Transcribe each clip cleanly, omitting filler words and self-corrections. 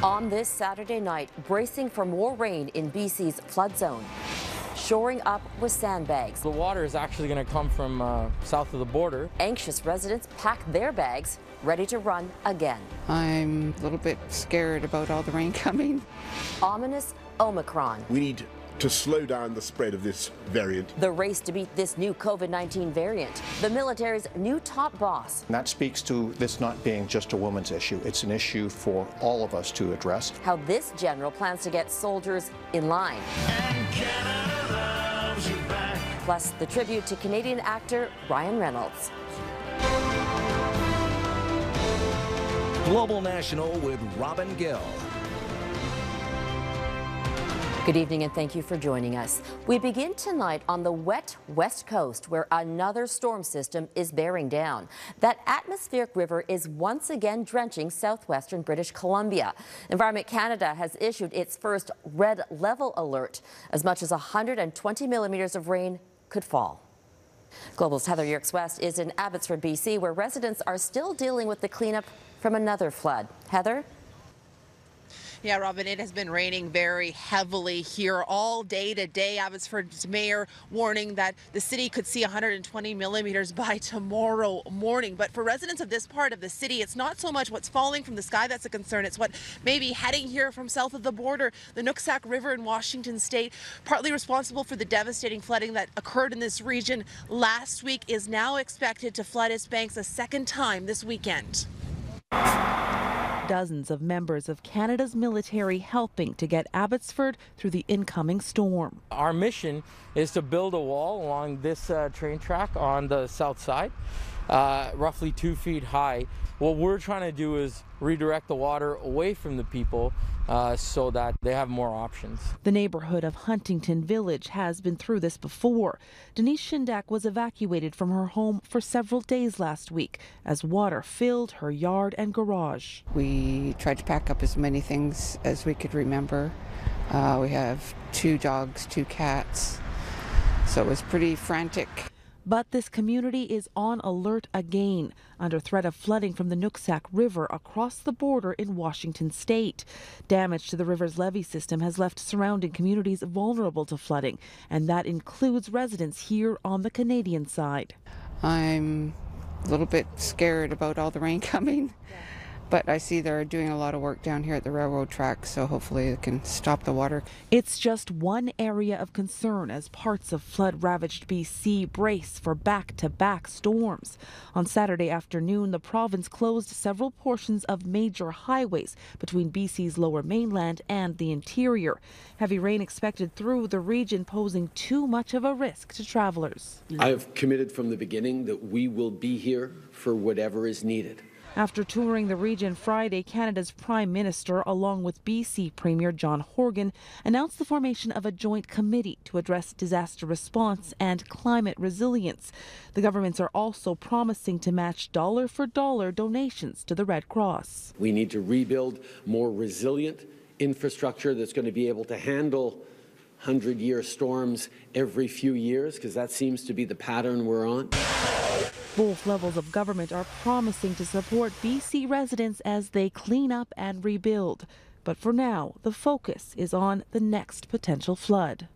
On this Saturday night, bracing for more rain in BC's flood zone. Shoring up with sandbags. The water is actually going to come from south of the border. Anxious residents pack their bags, ready to run again. I'm a little bit scared about all the rain coming. Ominous Omicron. We need to slow down the spread of this variant. The race to beat this new COVID-19 variant. The military's new top boss. And that speaks to this not being just a woman's issue. It's an issue for all of us to address. How this general plans to get soldiers in line. And Canada loves you back. Plus the tribute to Canadian actor Ryan Reynolds. Global National with Robin Gill. Good evening and thank you for joining us. We begin tonight on the wet west coast where another storm system is bearing down. That atmospheric river is once again drenching southwestern British Columbia. Environment Canada has issued its first red level alert. As much as 120 millimeters of rain could fall. Global's Heather Yourex-West is in Abbotsford, BC, where residents are still dealing with the cleanup from another flood. Heather? Yeah, Robin, it has been raining very heavily here all day today. Abbotsford's mayor warning that the city could see 120 millimeters by tomorrow morning. But for residents of this part of the city, it's not so much what's falling from the sky that's a concern. It's what may be heading here from south of the border. The Nooksack River in Washington state, partly responsible for the devastating flooding that occurred in this region last week, is now expected to flood its banks a second time this weekend. Dozens of members of Canada's military helping to get Abbotsford through the incoming storm. Our mission is to build a wall along this train track on the south side, roughly 2 feet high. What we're trying to do is redirect the water away from the people so that they have more options. The neighborhood of Huntington Village has been through this before. Denise Shindak was evacuated from her home for several days last week as water filled her yard and garage. We tried to pack up as many things as we could remember. We have 2 dogs, 2 cats, so it was pretty frantic. But this community is on alert again, under threat of flooding from the Nooksack River across the border in Washington state. Damage to the river's levee system has left surrounding communities vulnerable to flooding, and that includes residents here on the Canadian side. I'm a little bit scared about all the rain coming. But I see they're doing a lot of work down here at the railroad tracks, so hopefully it can stop the water. It's just one area of concern as parts of flood-ravaged BC brace for back-to-back storms. On Saturday afternoon, the province closed several portions of major highways between BC's lower mainland and the interior. Heavy rain expected through the region, posing too much of a risk to travelers. I have committed from the beginning that we will be here for whatever is needed. After touring the region Friday, Canada's Prime Minister, along with BC Premier John Horgan, announced the formation of a joint committee to address disaster response and climate resilience. The governments are also promising to match dollar-for-dollar donations to the Red Cross. We need to rebuild more resilient infrastructure that's going to be able to handle 100-year storms every few years, because that seems to be the pattern we're on. Both levels of government are promising to support BC residents as they clean up and rebuild. But for now, the focus is on the next potential flood.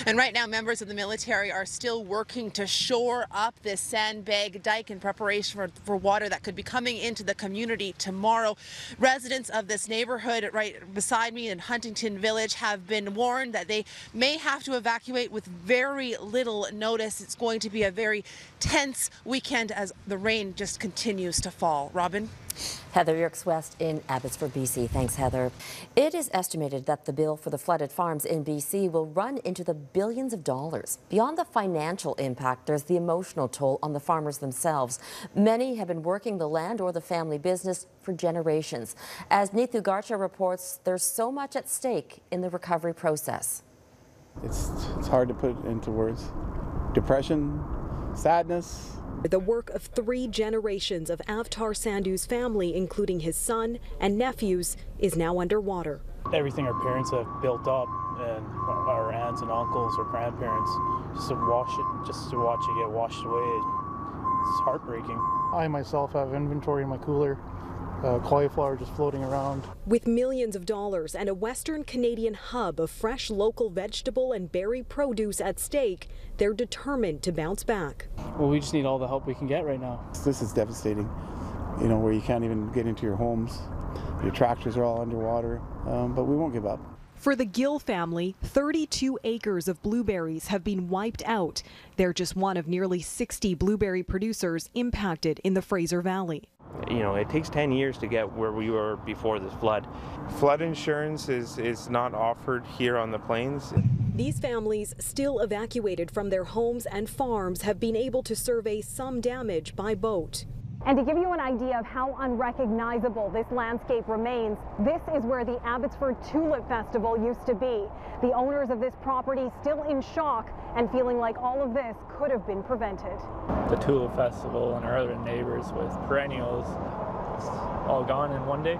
And right now, members of the military are still working to shore up this sandbag dike in preparation for water that could be coming into the community tomorrow. Residents of this neighborhood right beside me in Huntington Village have been warned that they may have to evacuate with very little notice. It's going to be a very tense weekend as the rain just continues to fall. Robin? Heather Yourex-West in Abbotsford, BC. Thanks, Heather. It is estimated that the bill for the flooded farms in BC will run into the billions of dollars. Beyond the financial impact, there's the emotional toll on the farmers themselves. Many have been working the land or the family business for generations. As Neetu Garcha reports, there's so much at stake in the recovery process. It's hard to put into words. Depression, sadness. The work of 3 generations of Avtar Sandhu's family, including his son and nephews, is now underwater. Everything our parents have built up, and our aunts and uncles or grandparents, just to watch it get washed away, it's heartbreaking. I myself have inventory in my cooler cauliflower just floating around. With millions of dollars and a Western Canadian hub of fresh local vegetable and berry produce at stake, they're determined to bounce back. Well, we just need all the help we can get right now. This is devastating, you know, where you can't even get into your homes. Your tractors are all underwater, but we won't give up. For the Gill family, 32 acres of blueberries have been wiped out. They're just one of nearly 60 blueberry producers impacted in the Fraser Valley. You know, it takes 10 years to get where we were before this flood. Flood insurance is not offered here on the plains. These families, still evacuated from their homes and farms, have been able to survey some damage by boat. And to give you an idea of how unrecognizable this landscape remains, this is where the Abbotsford Tulip Festival used to be. The owners of this property still in shock and feeling like all of this could have been prevented. The Tulip Festival and our other neighbors with perennials, it's all gone in one day.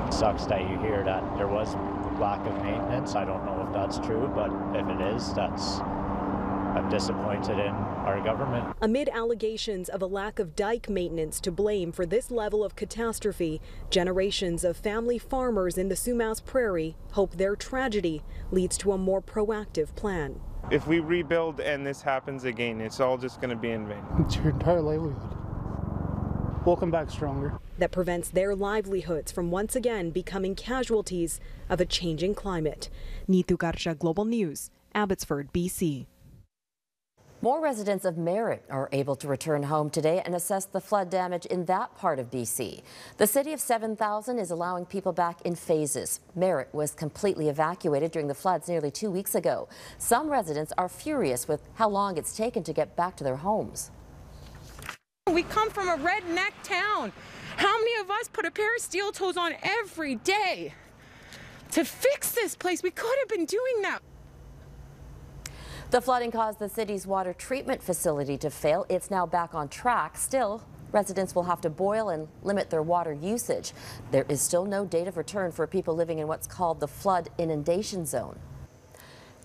It sucks that you hear that there was lack of maintenance. I don't know if that's true, but if it is, I'm disappointed in our government. Amid allegations of a lack of dike maintenance to blame for this level of catastrophe, generations of family farmers in the Sumas Prairie hope their tragedy leads to a more proactive plan. If we rebuild and this happens again, it's all just going to be in vain. It's your entire livelihood. We'll come back stronger. That prevents their livelihoods from once again becoming casualties of a changing climate. Neetu Garcha, Global News, Abbotsford, BC. More residents of Merritt are able to return home today and assess the flood damage in that part of BC. The city of 7,000 is allowing people back in phases. Merritt was completely evacuated during the floods nearly 2 weeks ago. Some residents are furious with how long it's taken to get back to their homes. We come from a redneck town. How many of us put a pair of steel toes on every day to fix this place? We could have been doing that. The flooding caused the city's water treatment facility to fail. It's now back on track. Still, residents will have to boil and limit their water usage. There is still no date of return for people living in what's called the flood inundation zone.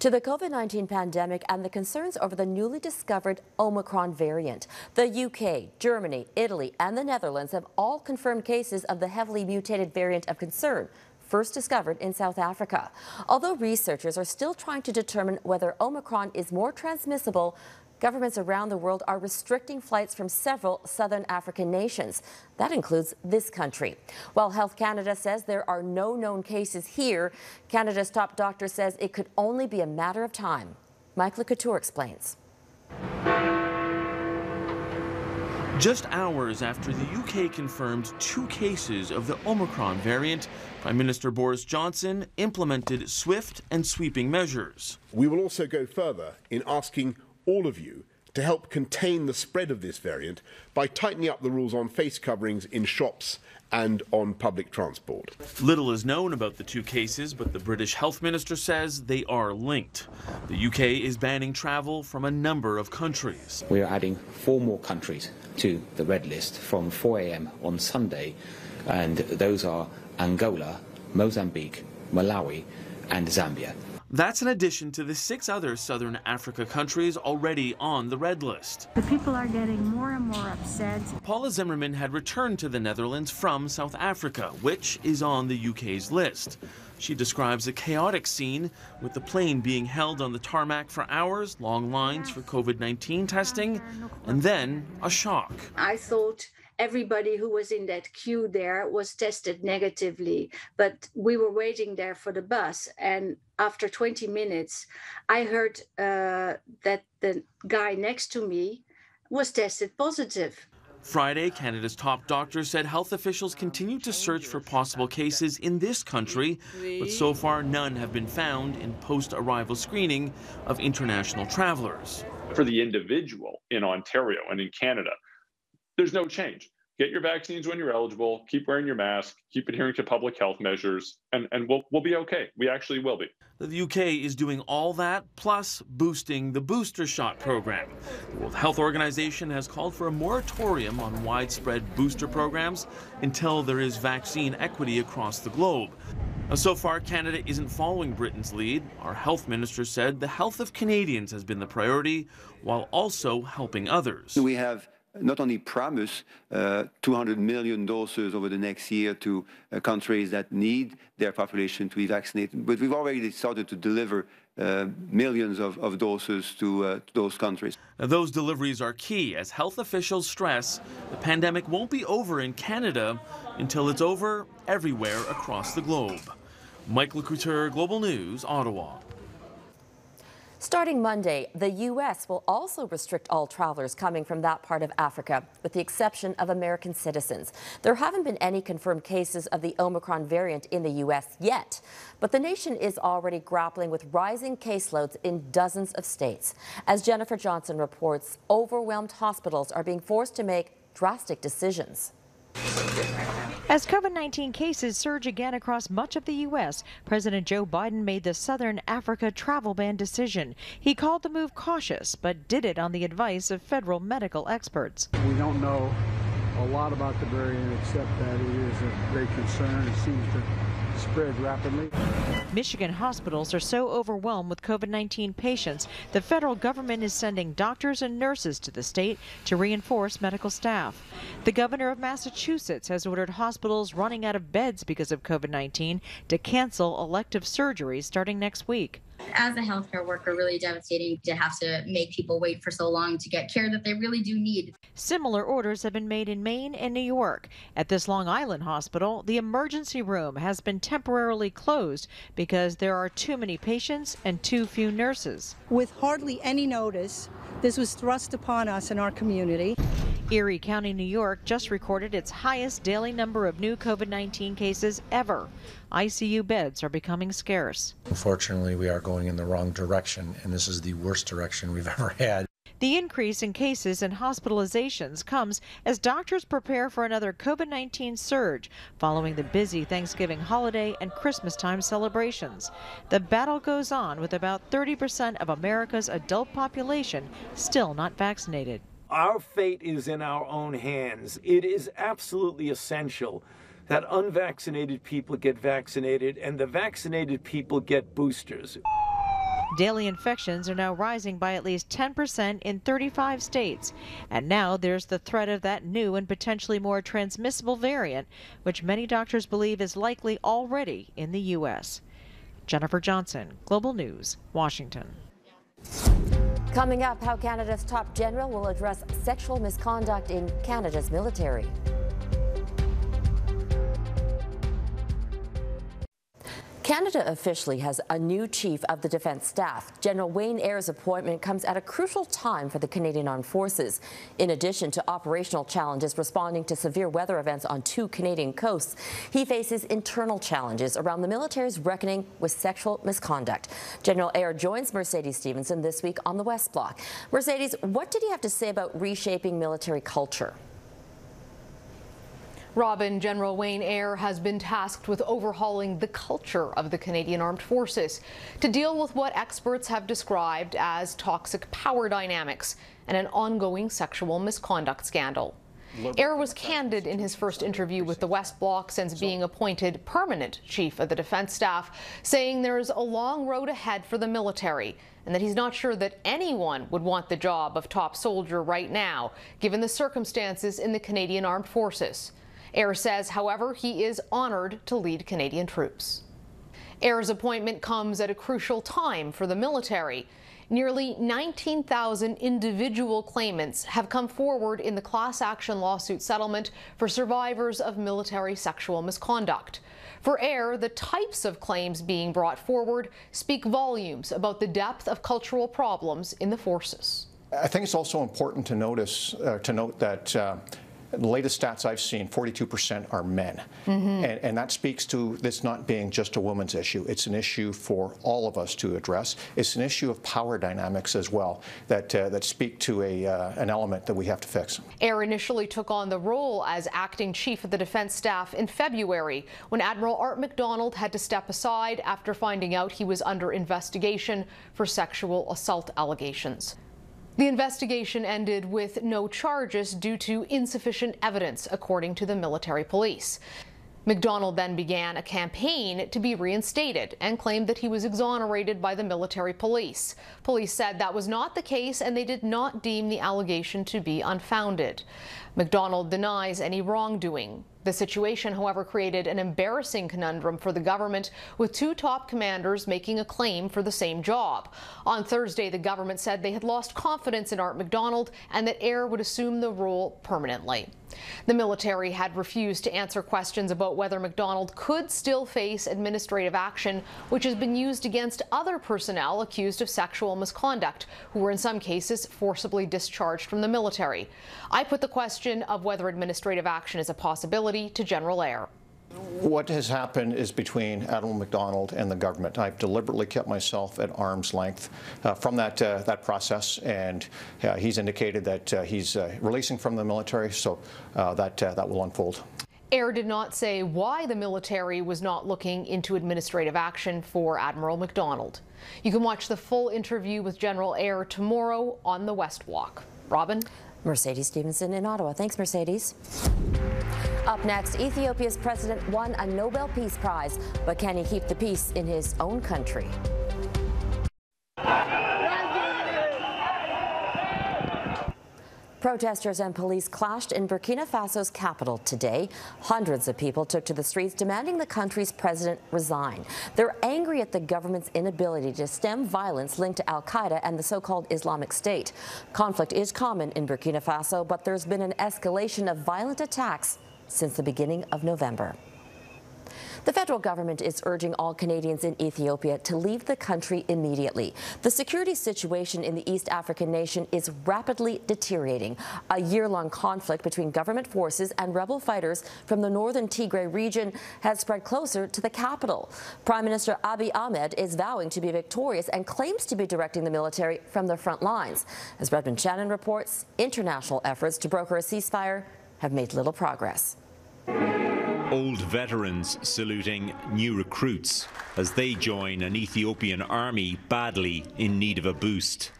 To the COVID-19 pandemic and the concerns over the newly discovered Omicron variant. The UK, Germany, Italy, and the Netherlands have all confirmed cases of the heavily mutated variant of concern, first discovered in South Africa. Although researchers are still trying to determine whether Omicron is more transmissible, governments around the world are restricting flights from several southern African nations. That includes this country. While Health Canada says there are no known cases here, Canada's top doctor says it could only be a matter of time. Michael Couture explains. Just hours after the UK confirmed 2 cases of the Omicron variant, Prime Minister Boris Johnson implemented swift and sweeping measures. We will also go further in asking all of you to help contain the spread of this variant by tightening up the rules on face coverings in shops and on public transport. Little is known about the 2 cases, but the British Health Minister says they are linked. The UK is banning travel from a number of countries. We are adding 4 more countries to the red list from 4 a.m. on Sunday, and those are Angola, Mozambique, Malawi, and Zambia. That's in addition to the 6 other Southern Africa countries already on the red list. The people are getting more and more upset. Paula Zimmerman had returned to the Netherlands from South Africa, which is on the UK's list. She describes a chaotic scene with the plane being held on the tarmac for hours, long lines for COVID-19 testing, and then a shock. I thought everybody who was in that queue there was tested negatively, but we were waiting there for the bus, and after 20 minutes, I heard that the guy next to me was tested positive. Friday, Canada's top doctor said health officials continue to search for possible cases in this country, but so far none have been found in post-arrival screening of international travelers. For the individual in Ontario and in Canada, there's no change. Get your vaccines when you're eligible, keep wearing your mask, keep adhering to public health measures, and we'll be okay. We actually will be. The UK is doing all that, plus boosting the booster shot program. The World Health Organization has called for a moratorium on widespread booster programs until there is vaccine equity across the globe. Now, so far, Canada isn't following Britain's lead. Our health minister said the health of Canadians has been the priority, while also helping others. We have not only promise 200 million doses over the next year to countries that need their population to be vaccinated, but we've already started to deliver millions of doses to those countries. Now, those deliveries are key as health officials stress the pandemic won't be over in Canada until it's over everywhere across the globe. Michael Couteur, Global News, Ottawa. Starting Monday, the U.S. will also restrict all travelers coming from that part of Africa, with the exception of American citizens. There haven't been any confirmed cases of the Omicron variant in the U.S. yet, but the nation is already grappling with rising caseloads in dozens of states. As Jennifer Johnson reports, overwhelmed hospitals are being forced to make drastic decisions. As COVID-19 cases surge again across much of the U.S., President Joe Biden made the Southern Africa travel ban decision. He called the move cautious, but did it on the advice of federal medical experts. We don't know a lot about the variant except that it is a great concern. It seems to spread rapidly. Michigan hospitals are so overwhelmed with COVID-19 patients, the federal government is sending doctors and nurses to the state to reinforce medical staff. The governor of Massachusetts has ordered hospitals running out of beds because of COVID-19 to cancel elective surgeries starting next week. As a healthcare worker, really devastating to have to make people wait for so long to get care that they really do need. Similar orders have been made in Maine and New York. At this Long Island hospital, the emergency room has been temporarily closed because there are too many patients and too few nurses. With hardly any notice, this was thrust upon us in our community. Erie County, New York just recorded its highest daily number of new COVID-19 cases ever. ICU beds are becoming scarce. Unfortunately, we are going in the wrong direction, and this is the worst direction we've ever had. The increase in cases and hospitalizations comes as doctors prepare for another COVID-19 surge following the busy Thanksgiving holiday and Christmas time celebrations. The battle goes on with about 30% of America's adult population still not vaccinated. Our fate is in our own hands. It is absolutely essential that unvaccinated people get vaccinated and the vaccinated people get boosters. Daily infections are now rising by at least 10% in 35 states. And now there's the threat of that new and potentially more transmissible variant, which many doctors believe is likely already in the U.S. Jennifer Johnson, Global News, Washington. Coming up, how Canada's top general will address sexual misconduct in Canada's military. Canada officially has a new chief of the defence staff. General Wayne Eyre's appointment comes at a crucial time for the Canadian Armed Forces. In addition to operational challenges responding to severe weather events on 2 Canadian coasts, he faces internal challenges around the military's reckoning with sexual misconduct. General Eyre joins Mercedes Stephenson this week on the West Block. Mercedes, what did he have to say about reshaping military culture? Robin, General Wayne Eyre has been tasked with overhauling the culture of the Canadian Armed Forces to deal with what experts have described as toxic power dynamics and an ongoing sexual misconduct scandal. Eyre was candid in his first interview with the West Block since being appointed permanent chief of the defense staff, saying there is a long road ahead for the military and that he's not sure that anyone would want the job of top soldier right now, given the circumstances in the Canadian Armed Forces. Eyre says, however, he is honored to lead Canadian troops. Eyre's appointment comes at a crucial time for the military. Nearly 19,000 individual claimants have come forward in the class action lawsuit settlement for survivors of military sexual misconduct. For Eyre, the types of claims being brought forward speak volumes about the depth of cultural problems in the forces. I think it's also important to note that the latest stats I've seen, 42% are men. And that speaks to this not being just a woman's issue. It's an issue for all of us to address. It's an issue of power dynamics as well that speak to an element that we have to fix. Eyre initially took on the role as acting chief of the defense staff in February when Admiral Art MacDonald had to step aside after finding out he was under investigation for sexual assault allegations. The investigation ended with no charges due to insufficient evidence, according to the military police. MacDonald then began a campaign to be reinstated and claimed that he was exonerated by the military police. Police said that was not the case and they did not deem the allegation to be unfounded. MacDonald denies any wrongdoing. The situation, however, created an embarrassing conundrum for the government, with two top commanders making a claim for the same job. On Thursday, the government said they had lost confidence in Art MacDonald and that Eyre would assume the role permanently. The military had refused to answer questions about whether MacDonald could still face administrative action, which has been used against other personnel accused of sexual misconduct, who were in some cases forcibly discharged from the military. I put the question of whether administrative action is a possibility to General Eyre. What has happened is between Admiral MacDonald and the government. I've deliberately kept myself at arm's length from that process, and he's indicated that he's releasing from the military, so that will unfold. Eyre did not say why the military was not looking into administrative action for Admiral MacDonald. You can watch the full interview with General Eyre tomorrow on the West Walk. Robin? Mercedes Stevenson in Ottawa. Thanks, Mercedes. Up next, Ethiopia's president won a Nobel Peace Prize, but can he keep the peace in his own country? Protesters and police clashed in Burkina Faso's capital today. Hundreds of people took to the streets demanding the country's president resign. They're angry at the government's inability to stem violence linked to al-Qaeda and the so-called Islamic State. Conflict is common in Burkina Faso, but there's been an escalation of violent attacks since the beginning of November. The federal government is urging all Canadians in Ethiopia to leave the country immediately. The security situation in the East African nation is rapidly deteriorating. A year-long conflict between government forces and rebel fighters from the northern Tigray region has spread closer to the capital. Prime Minister Abiy Ahmed is vowing to be victorious and claims to be directing the military from the front lines. As Redmond Shannon reports, international efforts to broker a ceasefire have made little progress. Old veterans saluting new recruits as they join an Ethiopian army badly in need of a boost.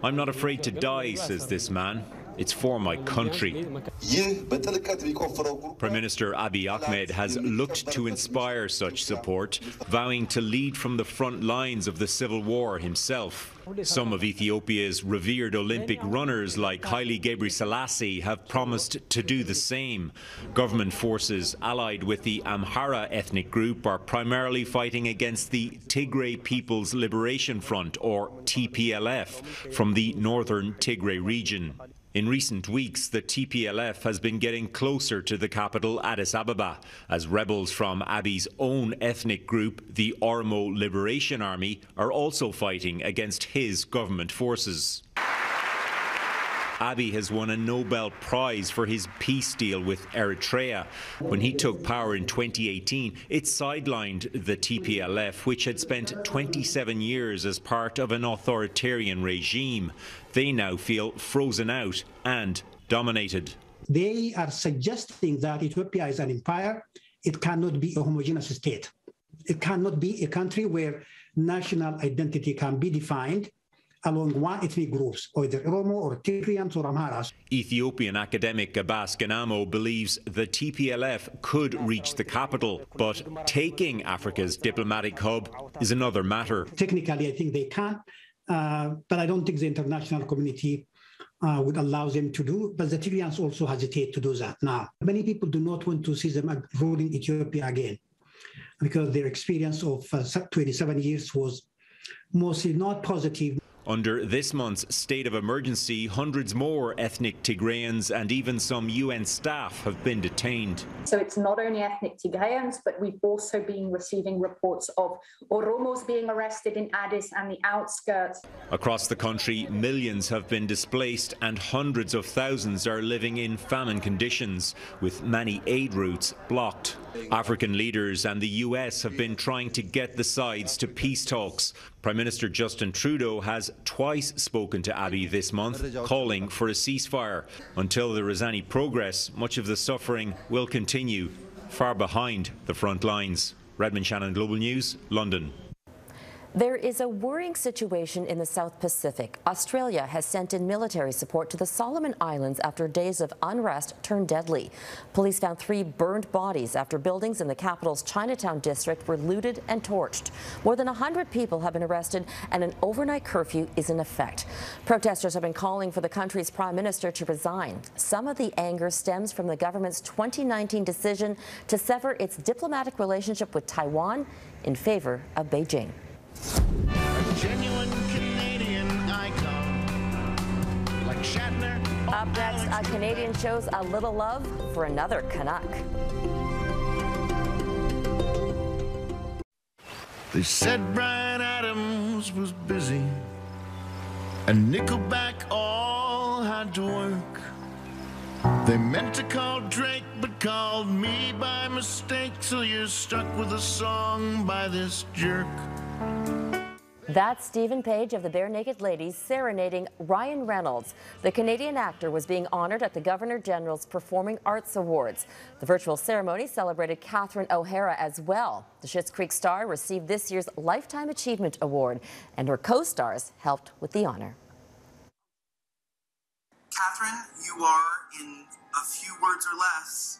I'm not afraid to die, says this man. It's for my country. Prime Minister Abiy Ahmed has looked to inspire such support, vowing to lead from the front lines of the civil war himself. Some of Ethiopia's revered Olympic runners like Haile Gebrselassie have promised to do the same. Government forces allied with the Amhara ethnic group are primarily fighting against the Tigray People's Liberation Front, or TPLF, from the northern Tigray region. In recent weeks, the TPLF has been getting closer to the capital, Addis Ababa, as rebels from Abiy's own ethnic group, the Oromo Liberation Army, are also fighting against his government forces. Abiy has won a Nobel Prize for his peace deal with Eritrea. When he took power in 2018, it sidelined the TPLF, which had spent 27 years as part of an authoritarian regime. They now feel frozen out and dominated. They are suggesting that Ethiopia is an empire. It cannot be a homogeneous state. It cannot be a country where national identity can be defined along one ethnic groups, or either Oromo or Tigrayans or Amharas. Ethiopian academic Abbas Ganamo believes the TPLF could reach the capital, but taking Africa's diplomatic hub is another matter. Technically, I think they can, but I don't think the international community would allow them to do, but the Tigrayans also hesitate to do that now. Many people do not want to see them ruling Ethiopia again, because their experience of 27 years was mostly not positive. Under this month's state of emergency, hundreds more ethnic Tigrayans and even some UN staff have been detained. So it's not only ethnic Tigrayans, but we've also been receiving reports of Oromos being arrested in Addis and the outskirts. Across the country, millions have been displaced and hundreds of thousands are living in famine conditions, with many aid routes blocked. African leaders and the US have been trying to get the sides to peace talks. Prime Minister Justin Trudeau has twice spoken to Abiy this month, calling for a ceasefire. Until there is any progress, much of the suffering will continue, far behind the front lines. Redmond Shannon, Global News, London. There is a worrying situation in the South Pacific. Australia has sent in military support to the Solomon Islands after days of unrest turned deadly. Police found 3 burned bodies after buildings in the capital's Chinatown district were looted and torched. More than 100 people have been arrested and an overnight curfew is in effect. Protesters have been calling for the country's prime minister to resign. Some of the anger stems from the government's 2019 decision to sever its diplomatic relationship with Taiwan in favor of Beijing. A genuine Canadian icon, like Shatner. Up next, a Canadian shows a little love for another Canuck. They said Bryan Adams was busy, and Nickelback all had to work. They meant to call Drake, but called me by mistake, so you're stuck with a song by this jerk. That's Stephen Page of the Bare Naked Ladies serenading Ryan Reynolds. The Canadian actor was being honored at the Governor-General's Performing Arts Awards. The virtual ceremony celebrated Catherine O'Hara as well. The Schitt's Creek star received this year's Lifetime Achievement Award, and her co-stars helped with the honor. Catherine, you are, in a few words or less,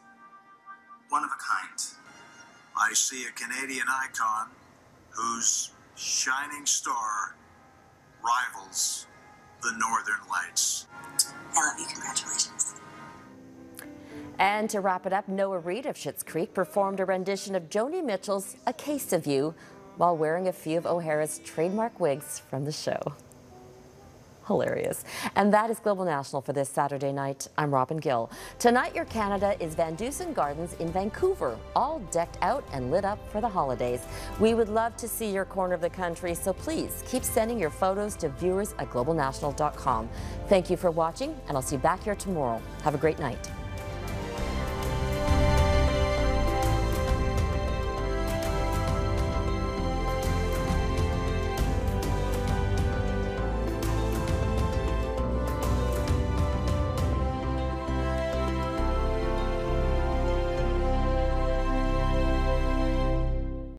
one of a kind. I see a Canadian icon whose shining star rivals the Northern Lights. I love you. Congratulations. And to wrap it up, Noah Reid of Schitt's Creek performed a rendition of Joni Mitchell's A Case of You while wearing a few of O'Hara's trademark wigs from the show. Hilarious. And that is Global National for this Saturday night. I'm Robin Gill. Tonight, your Canada is Van Dusen Gardens in Vancouver, all decked out and lit up for the holidays. We would love to see your corner of the country, so please keep sending your photos to viewers@globalnational.com. Thank you for watching, and I'll see you back here tomorrow. Have a great night.